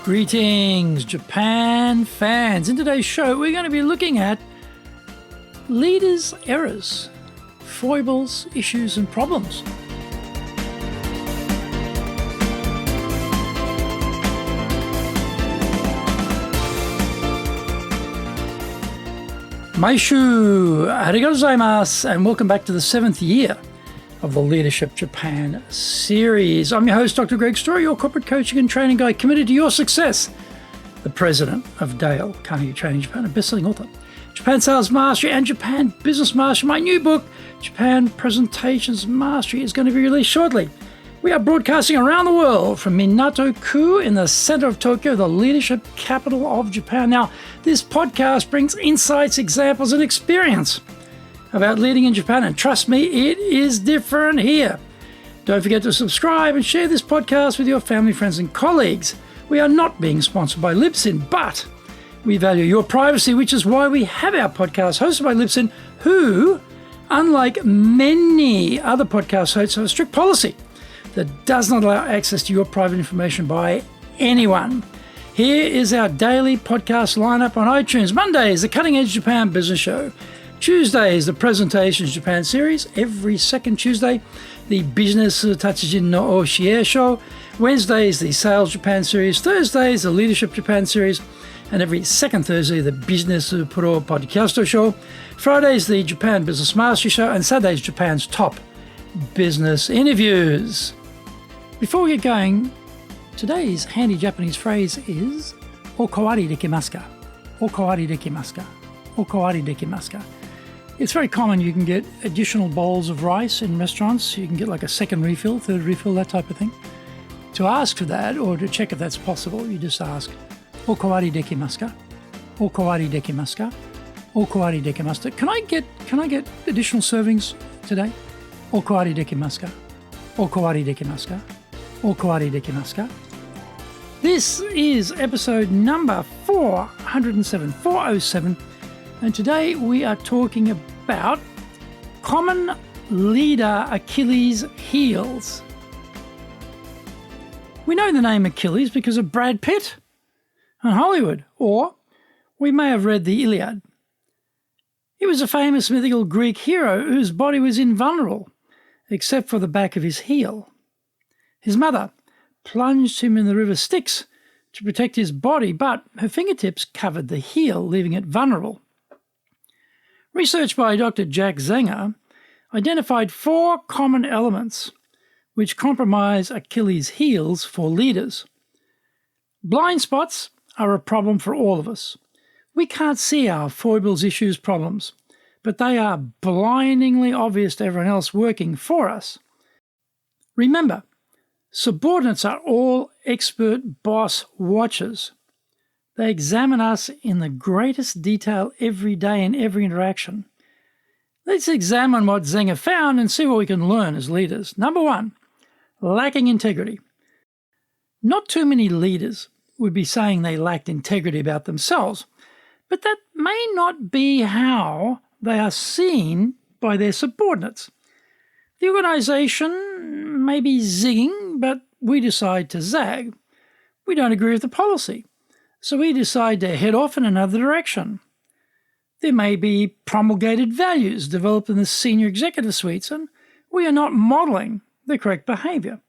Greetings, Japan fans. In today's show, we're going to be looking at leaders' errors, foibles, issues, and problems. Maishu, arigatou gozaimasu, and welcome back to the 7th year of the Leadership Japan series. I'm your host, Dr. Greg Story, your corporate coaching and training guide committed to your success. The president of Dale Carnegie Training Japan, a best-selling author, Japan Sales Mastery and Japan Business Mastery. My new book, Japan Presentations Mastery, is going to be released shortly. We are broadcasting around the world from Minato-ku in the center of Tokyo, the leadership capital of Japan. Now, this podcast brings insights, examples, and experience about leading in Japan, and trust me, it is different here. Don't forget to subscribe and share this podcast with your family, friends, and colleagues. We are not being sponsored by Libsyn, but we value your privacy, which is why we have our podcast hosted by Libsyn, who, unlike many other podcast hosts, have a strict policy that does not allow access to your private information by anyone. Here is our daily podcast lineup on iTunes. Mondays, the Cutting Edge Japan Business Show. Tuesdays, the Presentations Japan series. Every second Tuesday, the Business Tatsujin no Oshie Show. Wednesdays, the Sales Japan series. Thursdays, the Leadership Japan series. And every second Thursday, the Business Pro Podcast Show. Fridays, the Japan Business Mastery Show. And Saturdays, Japan's top business interviews. Before we get going, today's handy Japanese phrase is okawari dekimasu ka? Okawari dekimasu ka? Okawari dekimasu ka? It's very common. You can get additional bowls of rice in restaurants. You can get like a second refill, third refill, that type of thing. To ask for that or to check if that's possible, you just ask, okawari dekimasu ka? Okawari dekimasu ka? Okawari dekimasu ka? Can I get additional servings today? Okawari dekimasu ka? Okawari dekimasu ka? Okawari dekimasu ka? This is episode number 407, and today we are talking about common leader Achilles' heels. We know the name Achilles because of Brad Pitt and Hollywood, or we may have read the Iliad. He was a famous mythical Greek hero whose body was invulnerable, except for the back of his heel. His mother plunged him in the river Styx to protect his body, but her fingertips covered the heel, leaving it vulnerable. Research by Dr. Jack Zenger identified 4 common elements which compromise Achilles' heels for leaders. Blind spots are a problem for all of us. We can't see our foibles, issues, problems, but they are blindingly obvious to everyone else working for us. Remember, subordinates are all expert boss watchers. They examine us in the greatest detail every day in every interaction. Let's examine what Zenger found and see what we can learn as leaders. Number 1, lacking integrity. Not too many leaders would be saying they lacked integrity about themselves, but that may not be how they are seen by their subordinates. The organization may be zigging, but we decide to zag. We don't agree with the policy, so we decide to head off in another direction. There may be promulgated values developed in the senior executive suites, and we are not modeling the correct behaviour.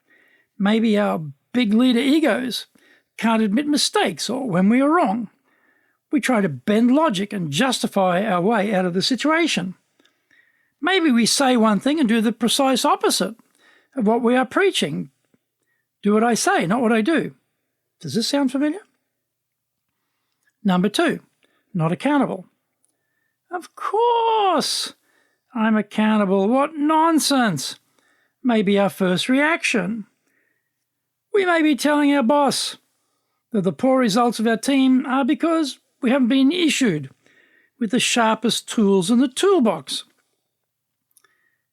Maybe our big leader egos can't admit mistakes or when we are wrong. We try to bend logic and justify our way out of the situation. Maybe we say one thing and do the precise opposite of what we are preaching. Do what I say, not what I do. Does this sound familiar? Number 2, not accountable. Of course I'm accountable. What nonsense! May be our first reaction. We may be telling our boss that the poor results of our team are because we haven't been issued with the sharpest tools in the toolbox.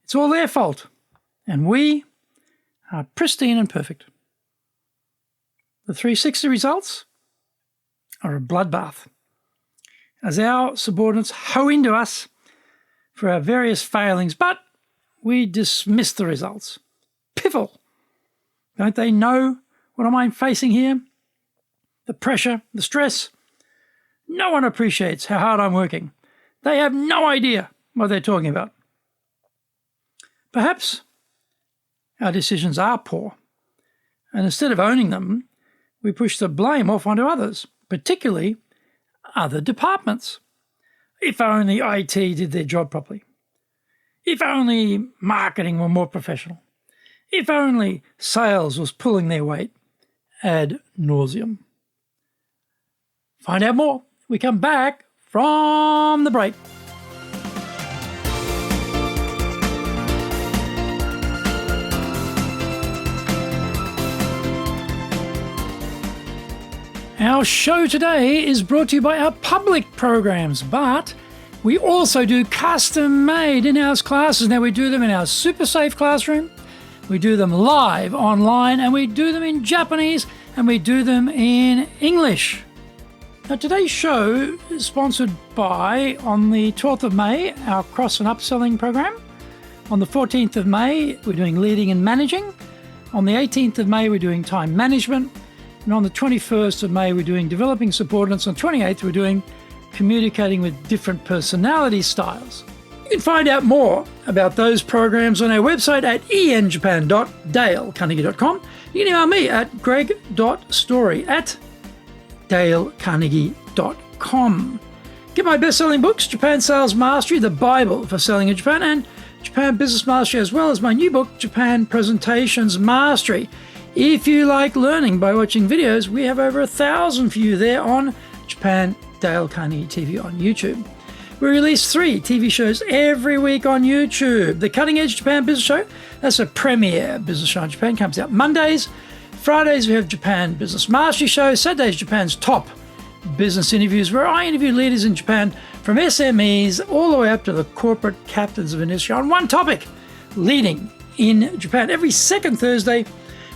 It's all their fault, and we are pristine and perfect. The 360 results are a bloodbath, as our subordinates hoe into us for our various failings, but we dismiss the results. Piffle! Don't they know what am I facing here? the pressure, the stress. No one appreciates how hard I'm working. They have no idea what they're talking about. Perhaps our decisions are poor, and instead of owning them, we push the blame off onto others, particularly other departments. If only IT did their job properly. If only marketing were more professional. If only sales was pulling their weight ad nauseum. Find out more. We come back from the break. Our show today is brought to you by our public programs, but we also do custom-made in-house classes. Now, we do them in our super safe classroom, we do them live online, and we do them in Japanese, and we do them in English. Now, today's show is sponsored by, on the 12th of May, our cross and upselling program. On the 14th of May, we're doing leading and managing. On the 18th of May, we're doing time management. And on the 21st of May, we're doing developing subordinates. On the 28th, we're doing communicating with different personality styles. You can find out more about those programs on our website at enjapan.dalecarnegie.com. You can email me at greg.story@dalecarnegie.com. Get my best-selling books, Japan Sales Mastery, the Bible for selling in Japan, and Japan Business Mastery, as well as my new book, Japan Presentations Mastery. If you like learning by watching videos, we have over 1,000 for you there on Japan Dale Carnegie TV on YouTube. We release 3 TV shows every week on YouTube. The Cutting Edge Japan Business Show, that's a premiere business show in Japan, comes out Mondays. Fridays we have Japan Business Mastery Show. Saturdays, Japan's top business interviews, where I interview leaders in Japan from SMEs all the way up to the corporate captains of industry on one topic, leading in Japan. Every second Thursday,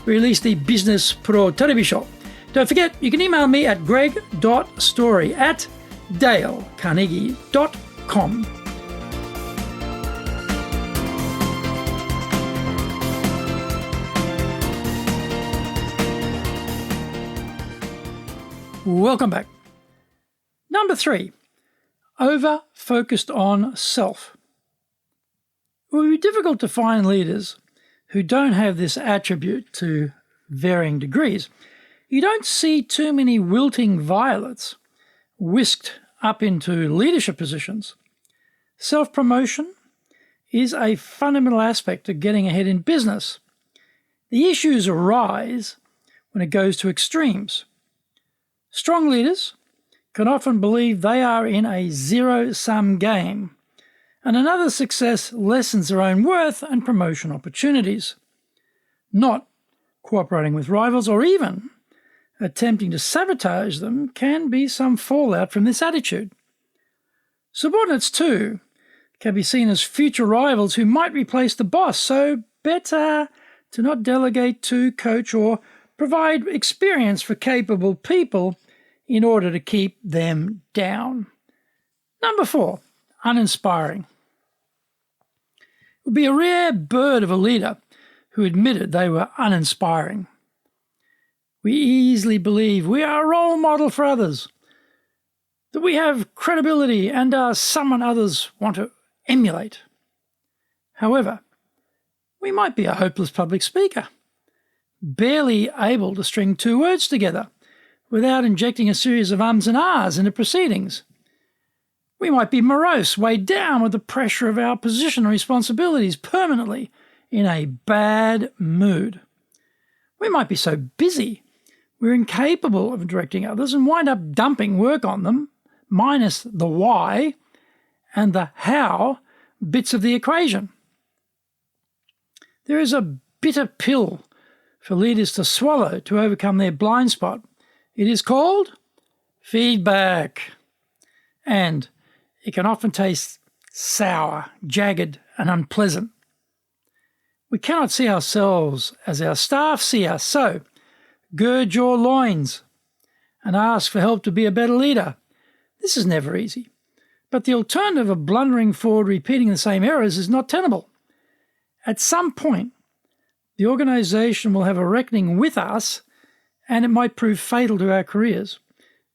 we release the Business Pro Television Show. Don't forget, you can email me at greg.story@dalecarnegie.com. Welcome back. Number 3, over-focused on self. It will be difficult to find leaders who don't have this attribute to varying degrees. You don't see too many wilting violets whisked up into leadership positions. Self-promotion is a fundamental aspect of getting ahead in business. The issues arise when it goes to extremes. Strong leaders can often believe they are in a zero-sum game, and another success lessens their own worth and promotion opportunities. Not cooperating with rivals or even attempting to sabotage them can be some fallout from this attitude. Subordinates, too, can be seen as future rivals who might replace the boss, so better to not delegate to, coach, or provide experience for capable people in order to keep them down. Number 4, uninspiring. It would be a rare bird of a leader who admitted they were uninspiring. We easily believe we are a role model for others, that we have credibility and are someone others want to emulate. However, we might be a hopeless public speaker, barely able to string 2 words together without injecting a series of ums and ahs into proceedings. We might be morose, weighed down with the pressure of our position and responsibilities, permanently in a bad mood. We might be so busy we're incapable of directing others and wind up dumping work on them, minus the why and the how bits of the equation. There is a bitter pill for leaders to swallow to overcome their blind spot. It is called feedback, and it can often taste sour, jagged, and unpleasant. We cannot see ourselves as our staff see us, so gird your loins and ask for help to be a better leader. This is never easy, but the alternative of blundering forward, repeating the same errors is not tenable. At some point, the organisation will have a reckoning with us and it might prove fatal to our careers.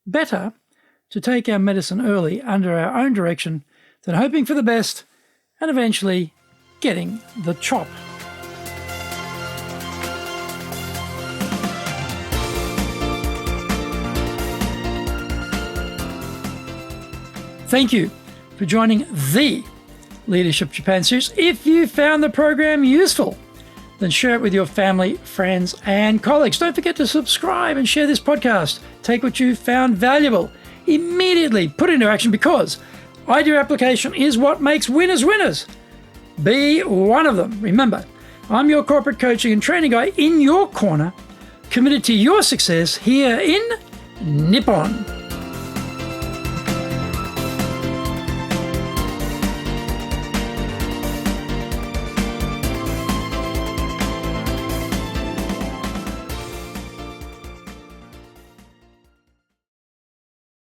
Better to take our medicine early under our own direction than hoping for the best and eventually getting the chop. Thank you for joining the Leadership Japan series. If you found the program useful, then share it with your family, friends, and colleagues. Don't forget to subscribe and share this podcast. Take what you found valuable, immediately put into action, because idea application is what makes winners winners. Be one of them. Remember, I'm your corporate coaching and training guy in your corner, committed to your success here in Nippon.